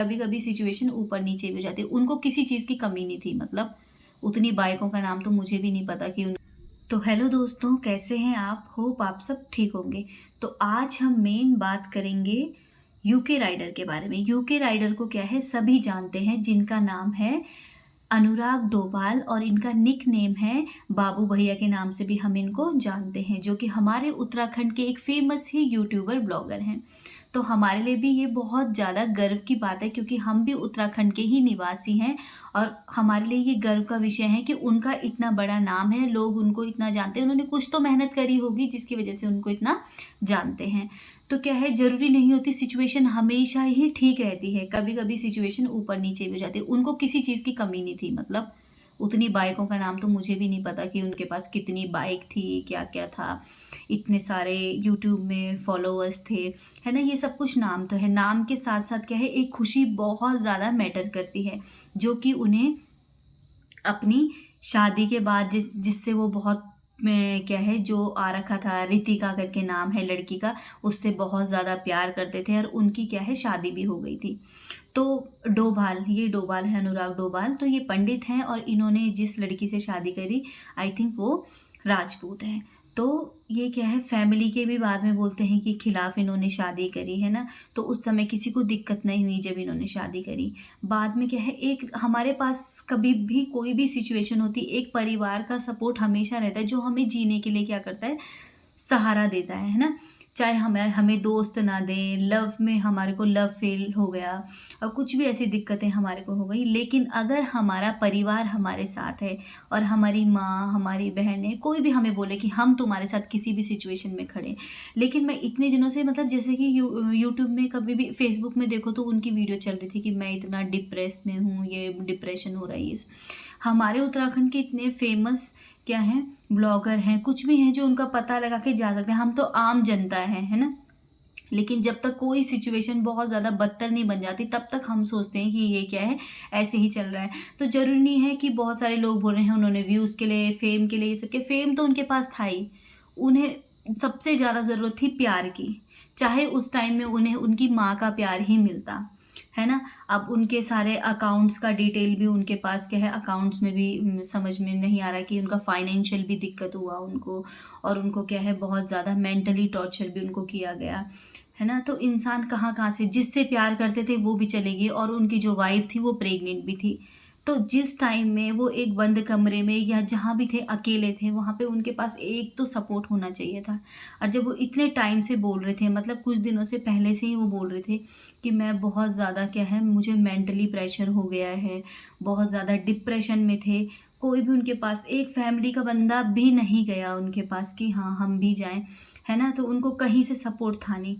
कभी कभी सिचुएशन ऊपर नीचे भी हो जाती है। उनको किसी चीज़ की कमी नहीं थी, मतलब उतनी बाइकों का नाम तो मुझे भी नहीं पता कि तो हेलो दोस्तों, कैसे हैं आप? होप आप सब ठीक होंगे। तो आज हम मेन बात करेंगे यूके राइडर के बारे में। यूके राइडर को क्या है, सभी जानते हैं, जिनका नाम है अनुराग डोभाल और इनका निक नेम है बाबू भैया के नाम से भी हम इनको जानते हैं, जो कि हमारे उत्तराखंड के एक फेमस ही यूट्यूबर ब्लॉगर हैं। तो हमारे लिए भी ये बहुत ज़्यादा गर्व की बात है, क्योंकि हम भी उत्तराखंड के ही निवासी हैं और हमारे लिए ये गर्व का विषय है कि उनका इतना बड़ा नाम है, लोग उनको इतना जानते हैं। उन्होंने कुछ तो मेहनत करी होगी जिसकी वजह से उनको इतना जानते हैं। तो क्या है, ज़रूरी नहीं होती सिचुएशन हमेशा ही ठीक रहती है, कभी कभी सिचुएशन यूपर नीचे भी हो जाती है। उनको किसी चीज़ की कमी नहीं थी, मतलब उतनी बाइकों का नाम तो मुझे भी नहीं पता कि उनके पास कितनी बाइक थी, क्या क्या था, इतने सारे यूट्यूब में फॉलोअर्स थे, है ना। ये सब कुछ नाम तो है, नाम के साथ साथ क्या है, एक खुशी बहुत ज़्यादा मैटर करती है, जो कि उन्हें अपनी शादी के बाद जिससे वो बहुत में क्या है, जो आ रखा था, रितिका करके नाम है लड़की का, उससे बहुत ज़्यादा प्यार करते थे और उनकी क्या है, शादी भी हो गई थी। तो डोभाल, ये डोभाल है, अनुराग डोभाल, तो ये पंडित हैं और इन्होंने जिस लड़की से शादी करी, आई थिंक वो राजपूत है। तो ये क्या है, फैमिली के भी बाद में बोलते हैं कि खिलाफ इन्होंने शादी करी, है ना। तो उस समय किसी को दिक्कत नहीं हुई जब इन्होंने शादी करी। बाद में क्या है, एक हमारे पास कभी भी कोई भी सिचुएशन होती, एक परिवार का सपोर्ट हमेशा रहता है, जो हमें जीने के लिए क्या करता है, सहारा देता है ना। चाहे हमें हमें दोस्त ना दें, लव में हमारे को लव फेल हो गया और कुछ भी ऐसी दिक्कतें हमारे को हो गई, लेकिन अगर हमारा परिवार हमारे साथ है और हमारी माँ, हमारी बहनें, कोई भी हमें बोले कि हम तुम्हारे साथ किसी भी सिचुएशन में खड़े। लेकिन मैं इतने दिनों से, मतलब जैसे कि यूट्यूब में कभी भी, फेसबुक में देखो तो उनकी वीडियो चल रही थी कि मैं इतना डिप्रेस में हूँ, ये डिप्रेशन हो रही है। हमारे उत्तराखंड के इतने फेमस क्या हैं, ब्लॉगर हैं, कुछ भी हैं, जो उनका पता लगा के जा सकते हैं। हम तो आम जनता है ना। लेकिन जब तक कोई सिचुएशन बहुत ज़्यादा बदतर नहीं बन जाती, तब तक हम सोचते हैं कि ये क्या है, ऐसे ही चल रहा है। तो ज़रूरी नहीं है कि बहुत सारे लोग बोल रहे हैं उन्होंने व्यूज़ के लिए, फेम के लिए, ये सब के, फेम तो उनके पास था ही। उन्हें सबसे ज़्यादा ज़रूरत थी प्यार की, चाहे उस टाइम में उन्हें उनकी माँ का प्यार ही मिलता, है ना। अब उनके सारे अकाउंट्स का डिटेल भी उनके पास क्या है, अकाउंट्स में भी समझ में नहीं आ रहा कि उनका फाइनेंशियल भी दिक्कत हुआ उनको, और उनको क्या है, बहुत ज़्यादा मेंटली टॉर्चर भी उनको किया गया, है ना। तो इंसान कहाँ कहाँ से, जिससे प्यार करते थे वो भी चले गए, और उनकी जो वाइफ थी वो प्रेग्नेंट भी थी। तो जिस टाइम में वो एक बंद कमरे में या जहाँ भी थे, अकेले थे, वहाँ पे उनके पास एक तो सपोर्ट होना चाहिए था। और जब वो इतने टाइम से बोल रहे थे, मतलब कुछ दिनों से पहले से ही वो बोल रहे थे कि मैं बहुत ज़्यादा क्या है, मुझे मेंटली प्रेशर हो गया है, बहुत ज़्यादा डिप्रेशन में थे, कोई भी उनके पास एक फैमिली का बंदा भी नहीं गया उनके पास कि हाँ हम भी जाएं, है ना। तो उनको कहीं से सपोर्ट था नहीं।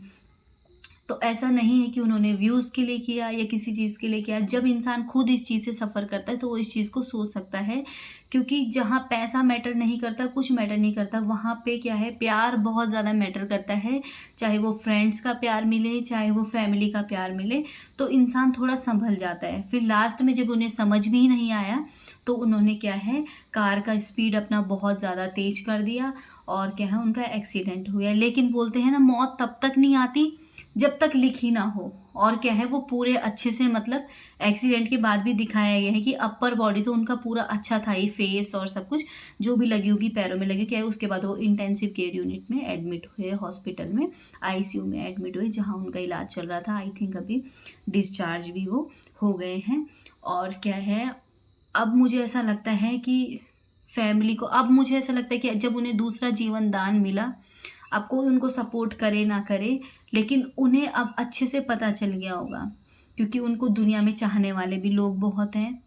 तो ऐसा नहीं है कि उन्होंने व्यूज़ के लिए किया या किसी चीज़ के लिए किया। जब इंसान खुद इस चीज़ से सफ़र करता है तो वो इस चीज़ को सोच सकता है, क्योंकि जहाँ पैसा मैटर नहीं करता, कुछ मैटर नहीं करता, वहाँ पे क्या है, प्यार बहुत ज़्यादा मैटर करता है। चाहे वो फ्रेंड्स का प्यार मिले, चाहे वो फैमिली का प्यार मिले, तो इंसान थोड़ा संभल जाता है। फिर लास्ट में जब उन्हें समझ में ही नहीं आया, तो उन्होंने क्या है, कार का स्पीड अपना बहुत ज़्यादा तेज कर दिया और क्या है, उनका एक्सीडेंट हो गया। लेकिन बोलते हैं ना, मौत तब तक नहीं आती जब तक लिखी ना हो। और क्या है, वो पूरे अच्छे से, मतलब एक्सीडेंट के बाद भी दिखाया गया है कि अपर बॉडी तो उनका पूरा अच्छा था ही, फेस और सब कुछ जो भी लगी होगी, पैरों में लगी क्या है। उसके बाद वो इंटेंसिव केयर यूनिट में एडमिट हुए, हॉस्पिटल में आईसीयू में एडमिट हुए, जहाँ उनका इलाज चल रहा था। आई थिंक अभी डिस्चार्ज भी वो हो गए हैं। और क्या है, अब मुझे ऐसा लगता है कि फैमिली को, अब मुझे ऐसा लगता है कि जब उन्हें दूसरा जीवन दान मिला, अब कोई उनको सपोर्ट करे ना करे, लेकिन उन्हें अब अच्छे से पता चल गया होगा, क्योंकि उनको दुनिया में चाहने वाले भी लोग बहुत हैं।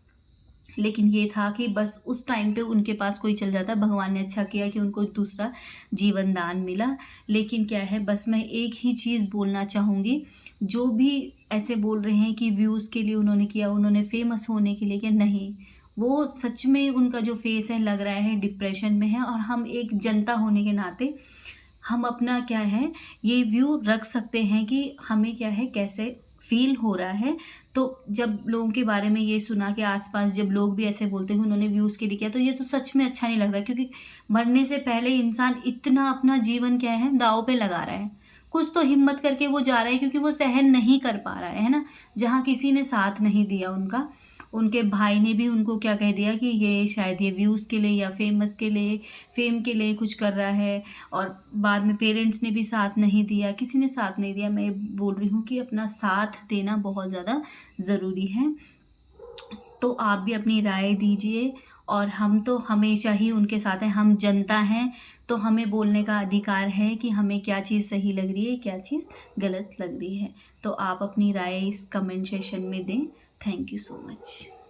लेकिन ये था कि बस उस टाइम पे उनके पास कोई चल जाता, भगवान ने अच्छा किया कि उनको दूसरा जीवन दान मिला। लेकिन क्या है, बस मैं एक ही चीज़ बोलना चाहूँगी, जो भी ऐसे बोल रहे हैं कि व्यूज़ के लिए उन्होंने किया, उन्होंने फेमस होने के लिए किया, नहीं, वो सच में उनका जो फेस है, लग रहा है डिप्रेशन में है। और हम एक जनता होने के नाते हम अपना क्या है, ये व्यू रख सकते हैं कि हमें क्या है, कैसे फील हो रहा है। तो जब लोगों के बारे में ये सुना कि आसपास जब लोग भी ऐसे बोलते हैं कि उन्होंने व्यूज़ के लिए किया, तो ये तो सच में अच्छा नहीं लगता, क्योंकि मरने से पहले इंसान इतना अपना जीवन क्या है, दांव पे लगा रहा है। कुछ तो हिम्मत करके वो जा रहा है, क्योंकि वो सहन नहीं कर पा रहा है ना। जहाँ किसी ने साथ नहीं दिया उनका, उनके भाई ने भी उनको क्या कह दिया कि ये शायद ये व्यूज़ के लिए या फेम के लिए कुछ कर रहा है, और बाद में पेरेंट्स ने भी साथ नहीं दिया, किसी ने साथ नहीं दिया। मैं बोल रही हूँ कि अपना साथ देना बहुत ज़्यादा ज़रूरी है। तो आप भी अपनी राय दीजिए, और हम तो हमेशा ही उनके साथ हैं, हम जनता हैं, तो हमें बोलने का अधिकार है कि हमें क्या चीज़ सही लग रही है, क्या चीज़ गलत लग रही है। तो आप अपनी राय इस कमेंट सेशन में दें। Thank you so much.